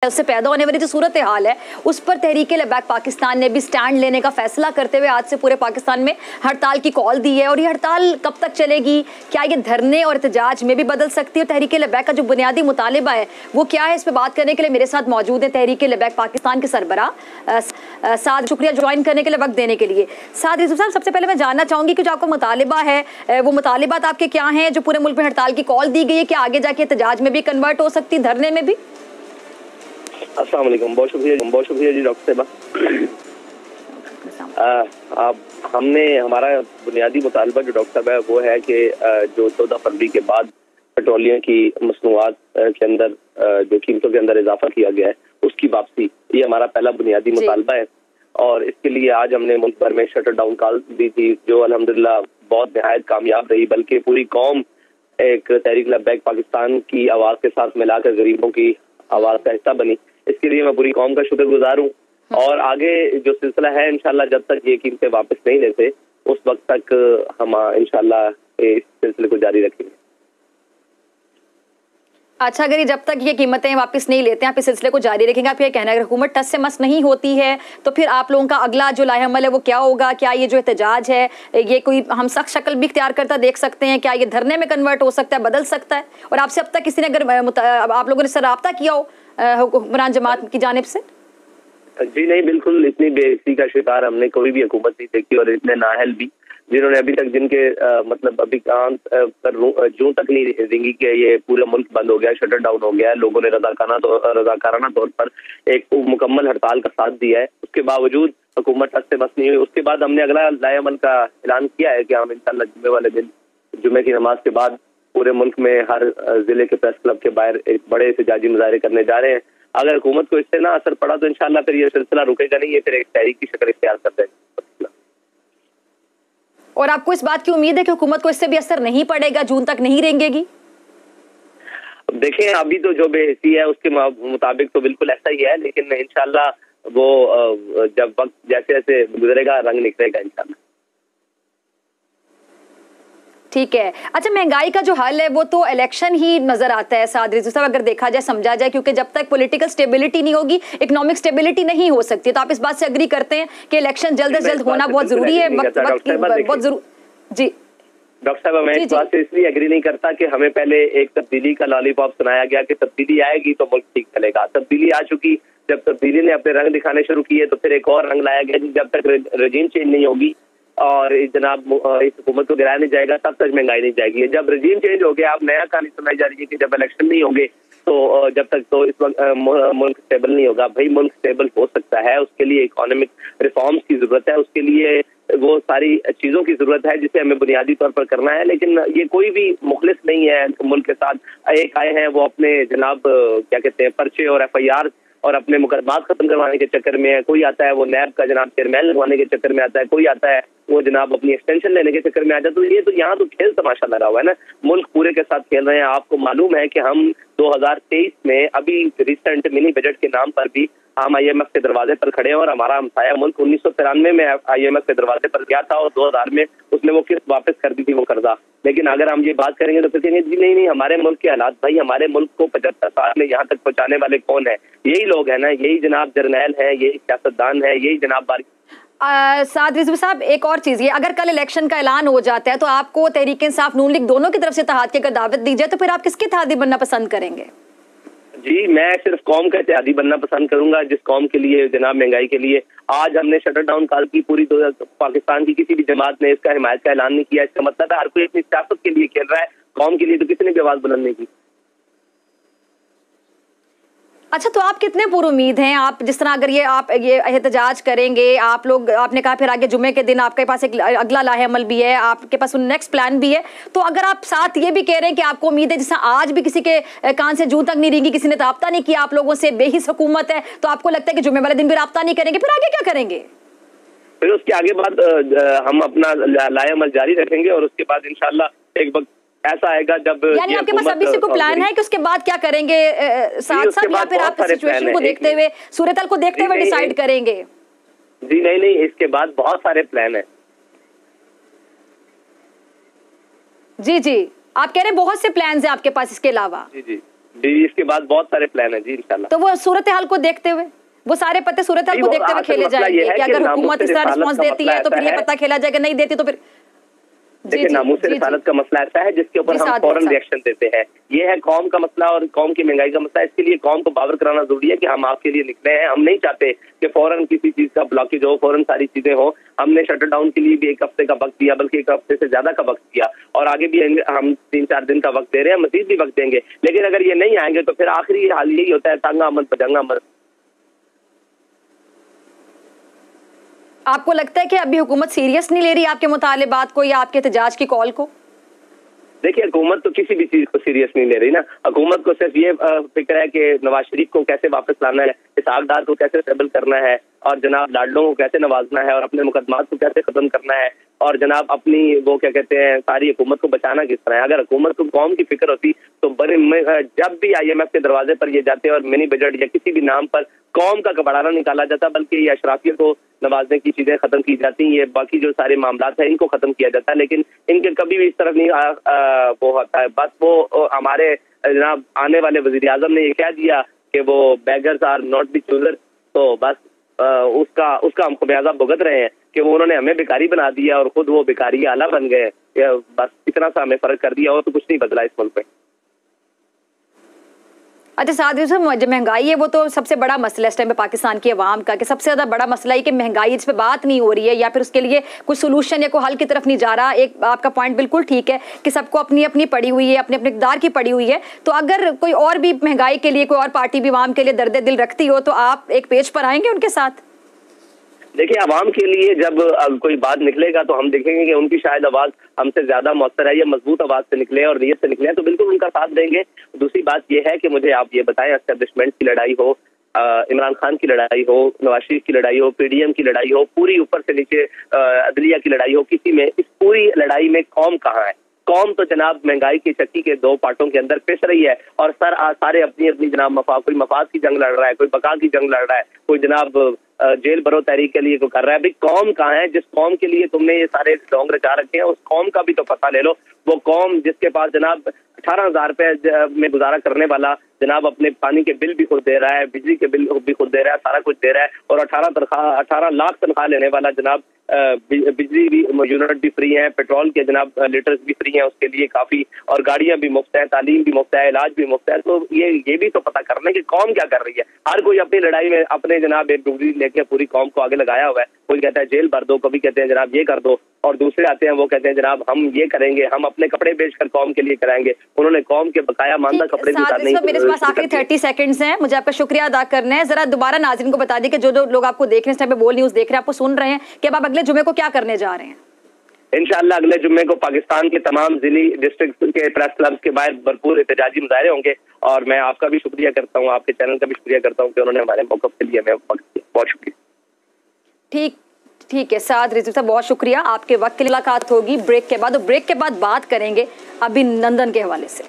उससे पैदा होने वाली जो सूरत हाल है उस पर तहरीक-ए-लब्बैक पाकिस्तान ने भी स्टैंड लेने का फैसला करते हुए आज से पूरे पाकिस्तान में हड़ताल की कॉल दी है। और ये हड़ताल कब तक चलेगी, क्या ये धरने और एहतजाज में भी बदल सकती है? तहरीक-ए-लब्बैक का जो बुनियादी मुतालिबा है वो क्या है, इस पर बात करने के लिए मेरे साथ मौजूद है तहरीक-ए-लब्बैक पाकिस्तान के सरबराह साद। शुक्रिया ज्वाइन करने के लिए, वक्त देने के लिए। साद रिजवी साहब, सबसे पहले मैं जानना चाहूंगी कि जो आपका मुतालिबा है वो मुतालिबात आपके क्या हैं जो पूरे मुल्क में हड़ताल की कॉल दी गई है, क्या आगे जाके एहतजाज में भी कन्वर्ट हो सकती, धरने में भी? अस्सलाम वालेकुम, बहुत शुक्रिया जी डॉक्टर साहबा। हमने हमारा बुनियादी मुतालबा जो डॉक्टर साहब है वो है कि जो 14 फरवरी के बाद पेट्रोलियम की मसनूआत के अंदर जो कीमतों के अंदर इजाफा किया गया है उसकी वापसी, ये हमारा पहला बुनियादी मुतालबा है। और इसके लिए आज हमने मुल्क भर में शटर डाउन कॉल दी थी जो अल्हम्दुलिल्लाह बहुत निहायत कामयाब रही, बल्कि पूरी कौम एक तहरीक-ए-लब्बैक पाकिस्तान की आवाज़ के साथ मिलाकर गरीबों की आवाज़ का हिस्सा बनी। इसके लिए मैं पूरी कौम का शुक्रगुजार हूँ। और आगे जो सिलसिला है इंशाल्लाह जब तक ये कीमतें वापस नहीं लेते उस वक्त तक हम इंशाल्लाह इस सिलसिले को जारी रखेंगे। अच्छा, अगर जब तक ये कीमतें वापस नहीं लेते हैं आप इस सिलसिले को जारी रखेंगे, आप ये कहना है अगर हुकूमत टस से मस नहीं होती है तो फिर आप लोगों का अगला जो लाहेअमल है वो क्या होगा? क्या ये जो एहतजाज है ये कोई हम सख्त शक्ल भी इख्तियार करता देख सकते हैं? क्या ये धरने में कन्वर्ट हो सकता है, बदल सकता है? और आपसे अब तक किसी ने अगर आप लोगों ने इससे राब्ता किया हो हुक्मरान जमात की जानिब से? जी नहीं, बिल्कुल इतनी बेइज्जती का शिकार हमने कोई भी हुकूमत नहीं देखी और इतने नाअहल भी जिन्होंने अभी तक जिनके मतलब अभी कान पर जूं तक नहीं रिंगी कि ये पूरा मुल्क बंद हो गया, शटर डाउन हो गया है, लोगों ने रजाकाराना तौर पर एक मुकम्मल हड़ताल का साथ दिया है, उसके बावजूद हुकूमत टस से बस नहीं हुई। उसके बाद हमने अगला लाएअमल का ऐलान किया है कि हम इंशाल्लाह जुम्मे वाले दिन जुम्मे की नमाज के बाद पूरे मुल्क में हर जिले के प्रेस क्लब के बाहर एक बड़े एहतजाजी मुजाहरे करने जा रहे हैं। अगर हुकूमत को इससे ना असर पड़ा तो इंशाल्लाह फिर ये सिलसिला रुकेगा नहीं, ये फिर एक तहरीक की शक्ल इख्तियार कर देगा। और आपको इस बात की उम्मीद है कि हुकूमत को इससे भी असर नहीं पड़ेगा, जून तक नहीं रेंगेगी? देखें, अभी तो जो बेहसी है उसके मुताबिक तो बिल्कुल ऐसा ही है, लेकिन इंशाल्लाह वो जब वक्त जैसे जैसे गुजरेगा रंग निकलेगा इंशाल्लाह। ठीक है। अच्छा, महंगाई का जो हल है वो तो इलेक्शन ही नजर आता है साद रिजवी साहब, अगर देखा जाए समझा जाए, क्योंकि जब तक पॉलिटिकल स्टेबिलिटी नहीं होगी इकोनॉमिक स्टेबिलिटी नहीं हो सकती। तो आप इस बात से एग्री करते हैं कि इलेक्शन जल्द से जल्द होना बहुत जरूरी है, वक्त बहुत जरूरी? जी डॉक्टर साहब, मैं इस बात से इसलिए एग्री नहीं करता कि हमें पहले एक तब्दीली का लॉलीपॉप सुनाया गया कि तब्दीली आएगी तो मुल्क ठीक चलेगा। तब्दीली आ चुकी, जब तब्दीली ने अपने रंग दिखाने शुरू किए तो फिर एक और रंग लाया गया। जब तक रजीम चेंज नहीं होगी और जनाब इस हुकूमत को गिराया नहीं जाएगा तब तक महंगाई नहीं जाएगी। जब रजीम चेंज हो गया, अब नया कहानी सुनाई जा रही है कि जब इलेक्शन नहीं होंगे तो जब तक तो इस वक्त मुल्क स्टेबल नहीं होगा। भाई मुल्क स्टेबल हो सकता है, उसके लिए इकोनॉमिक रिफॉर्म्स की जरूरत है, उसके लिए वो सारी चीजों की जरूरत है जिसे हमें बुनियादी तौर पर करना है। लेकिन ये कोई भी मुखलिस नहीं है मुल्क के साथ। एक आए हैं वो अपने जनाब क्या कहते हैं पर्चे और FIR और अपने मुकदमात खत्म करवाने के चक्कर में है, कोई आता है वो नैब का जनाब चेयरमैन लगवाने के चक्कर में आता है, कोई आता है वो जनाब अपनी एक्सटेंशन लेने के चक्कर में आ जाता है। तो ये तो यहाँ तो खेल तमाशा लगा हुआ है ना, मुल्क पूरे के साथ खेल रहे हैं। आपको मालूम है कि हम 2023 में अभी रिसेंट मिनी बजट के नाम पर भी हम IMF के दरवाजे पर खड़े हैं और हमारा हमसाया मुल्क 1993 में IMF के दरवाजे पर गया था और 2000 में उसने वो किस्त वापस कर दी थी वो कर्जा। लेकिन अगर हम ये बात करेंगे तो फिर कहेंगे जी नहीं हमारे मुल्क के हालात, भाई हमारे मुल्क को 75 साल में यहाँ तक पहुँचाने वाले कौन है? यही लोग है ना, यही जनाब जर्नैल है, यही सियासतदान है, यही जनाब साद रिजवी साहब, एक और चीज, ये अगर कल इलेक्शन का ऐलान हो जाता है तो आपको तहरीक-ए-इंसाफ नून लीग दोनों की तरफ से इत्तेहाद की अगर दावत दी जाए तो फिर आप किसके इत्तेहादी बनना पसंद करेंगे? जी मैं सिर्फ कौम का इत्तेहादी बनना पसंद करूंगा, जिस कौम के लिए जनाब महंगाई के लिए आज हमने शटर डाउन कॉल की पूरी पाकिस्तान की किसी भी जमात ने इसका हिमायत का ऐलान नहीं किया। इसका मतलब है हर कोई अपनी सियासत के लिए खेल रहा है, कौम के लिए तो किसी ने भी आवाज बुलंद नहीं की। अच्छा, तो आप कितने पुरुमीद हैं? आप जिस तरह अगर आप ये एहतजाज करेंगे, आप लोग आपने कहा फिर आगे जुमे के दिन आपके पास एक अगला लाहेअमल भी है, आपके पास नेक्स्ट प्लान भी है, तो अगर आप साथ ये भी कह रहे हैं कि आपको उम्मीद है, जैसे आज भी किसी के कान से जूं तक नहीं रेंगी, किसी ने राब्ता नहीं किया आप लोगों से, बेहिस हुकूमत है, तो आपको लगता है कि जुमे वाले दिन भी राब्ता नहीं करेंगे, फिर आगे क्या करेंगे? फिर उसके आगे बाद हम अपना लाहेअमल जारी रखेंगे और उसके बाद इंशाल्लाह एक वक्त ऐसा आएगा जब यानी आपके पास अभी से कोई प्लान है कि उसके बाद क्या करेंगे साथ साथ, या फिर आप सिचुएशन को देखते हुए सूरत-हाल को देखते हुए डिसाइड करेंगे? जी नहीं, इसके बाद बहुत सारे प्लान है। जी आप कह रहे हैं बहुत से प्लान है आपके पास इसके अलावा? जी जी, इसके बाद बहुत सारे प्लान है जी इंशाल्लाह। तो वो सूरत हाल को देखते हुए, वो सारे पत्ते सूरत हाल को देखते हुए खेले जाएंगे कि अगर हुकूमत इस तरह रिस्पॉन्स देती है तो फिर ये पता खेला जाएगा, नहीं देती तो फिर। देखिए, नामूस रिसालत का मसला ऐसा है जिसके ऊपर हम फौरन रिएक्शन देते हैं। ये है कौम का मसला और कौम की महंगाई का मसला। इसके लिए कौम को बावर कराना जरूरी है कि हम आपके लिए निकले हैं। हम नहीं चाहते कि फौरन किसी चीज का ब्लॉकेज हो, फौरन सारी चीजें हो। हमने शटर डाउन के लिए भी 1 हफ्ते का वक्त दिया, बल्कि 1 हफ्ते से ज्यादा का वक्त दिया, और आगे भी हम 3-4 दिन का वक्त दे रहे हैं, मजीद भी वक्त देंगे। लेकिन अगर ये नहीं आएंगे तो फिर आखिरी हाल यही होता है, तंगा मत पजंगा मत। आपको लगता है कि अभी हुकूमत सीरियस नहीं ले रही आपके मुतालिबात को या आपके एहतजाज की कॉल को? देखिए, हुकूमत तो किसी भी चीज को सीरियस नहीं ले रही ना। हुकूमत को सिर्फ ये फिक्र है कि नवाज शरीफ को कैसे वापस लाना है, इसहाक डार को कैसे स्टेबल करना है, और जनाब लाडलों को कैसे नवाजना है, और अपने मुकदमात को कैसे खत्म करना है, और जनाब अपनी वो क्या कहते हैं सारी हुकूमत को बचाना किस तरह है। अगर हुकूमत को कौम की फिक्र होती तो बड़े जब भी IMF के दरवाजे पर ये जाते और मिनी बजट या किसी भी नाम पर कौम का कबाड़ा निकाला जाता, बल्कि ये अशराफियत को नवाजने की चीजें खत्म की जाती, ये बाकी जो सारे मामला है इनको खत्म किया जाता है। लेकिन इनके कभी भी इस तरफ नहीं वो होता है। बस वो हमारे जनाब आने वाले वजीर आजम ने ये कह दिया कि वो beggars are not the chooser, तो बस उसका हम खमियाजा भुगत रहे हैं कि वो उन्होंने हमें भिखारी बना दिया और खुद वो भिखारी आला बन गए। बस इतना सा हमें फर्क कर दिया और तो कुछ नहीं बदला इस मुल्क में। अच्छा साथ ही जो महंगाई है वो तो सबसे बड़ा मसला इस टाइम पे पाकिस्तान की आवाम का, कि सबसे ज्यादा बड़ा मसला है कि महंगाई इस पे बात नहीं हो रही है या फिर उसके लिए कुछ सोल्यूशन या कोई हल की तरफ नहीं जा रहा। एक आपका पॉइंट बिल्कुल ठीक है कि सबको अपनी अपनी पड़ी हुई है, अपने अपने इक़्तिदार की पड़ी हुई है। तो अगर कोई और भी महंगाई के लिए कोई और पार्टी भी आवाम के लिए दर्द दिल रखती हो तो आप एक पेज पर आएंगे उनके साथ? देखिए, आवाम के लिए जब कोई बात निकलेगा तो हम देखेंगे कि उनकी शायद आवाज हमसे ज्यादा मौसर है, या मजबूत आवाज से निकले और नीयत से निकले, तो बिल्कुल उनका साथ देंगे। दूसरी बात यह है कि मुझे आप ये बताएं, एस्टेब्लिशमेंट की लड़ाई हो, इमरान खान की लड़ाई हो, नवाज शरीफ की लड़ाई हो, PDM की लड़ाई हो, पूरी ऊपर से नीचे अदलिया की लड़ाई हो, किसी में इस पूरी लड़ाई में कौम कहाँ है? कौम तो जनाब महंगाई की चक्की के 2 पार्टों के अंदर पिस रही है और सारे अपनी अपनी जनाब कोई मफाद की जंग लड़ रहा है, कोई बका की जंग लड़ रहा है, कोई जनाब जेल भरो तहरीक के लिए को कर रहा है। भाई कौम कहाँ है? जिस कौम के लिए तुमने ये सारे डोंग रचा रखे हैं उस कौम का भी तो पता ले लो। वो कौम जिसके पास जनाब 18,000 रुपए में गुजारा करने वाला जनाब अपने पानी के बिल भी खुद दे रहा है, बिजली के बिल भी खुद दे रहा है, सारा कुछ दे रहा है, और 18 लाख तनख्वाह लेने वाला जनाब बिजली भी यूनिट भी फ्री है, पेट्रोल के जनाब लीटर्स भी फ्री हैं उसके लिए काफी, और गाड़ियां भी मुफ्त है, तालीम भी मुफ्त है, इलाज भी मुफ्त है। तो ये भी तो पता करना है कि कौम क्या कर रही है। हर कोई अपनी लड़ाई में अपने जनाब एक डुगरी लेके पूरी कौम को आगे लगाया हुआ है। कोई कहता है जेल भर दो, कभी कहते हैं जनाब ये कर दो, और दूसरे आते हैं वो कहते हैं जनाब हम ये करेंगे, हम अपने कपड़े बेचकर कौम के लिए कराएंगे। उन्होंने कौम के बकाया मानदा कपड़े भी उतारने नहीं। मेरे पास आखिरी 30 सेकंड्स हैं, मुझे आपका शुक्रिया अदा करना है। जरा दोबारा नाज़रीन को बता दी कि जो लोग आपको देख रहे हैं इस टाइम पे, बोल न्यूज़ देख रहे हैं, आपको सुन रहे हैं कि अब आप अगले जुमे को क्या करने जा रहे हैं? इंशाअल्लाह अगले जुम्मे को पाकिस्तान के तमाम जिली डिस्ट्रिक्ट के प्रेस क्लब के बाहर भरपूर एहतजाजी मुजाहरे होंगे, और मैं आपका भी शुक्रिया करता हूँ, आपके चैनल का भी शुक्रिया करता हूँ कि उन्होंने हमारे मौक़िफ़ के लिए हमें वक्त दिया। बहुत शुक्रिया। ठीक है साद रिजवी साहब, बहुत शुक्रिया। आपके वक्त के लिए मुलाकात होगी ब्रेक के बाद, और ब्रेक के बाद बात करेंगे अभिनंदन के हवाले से।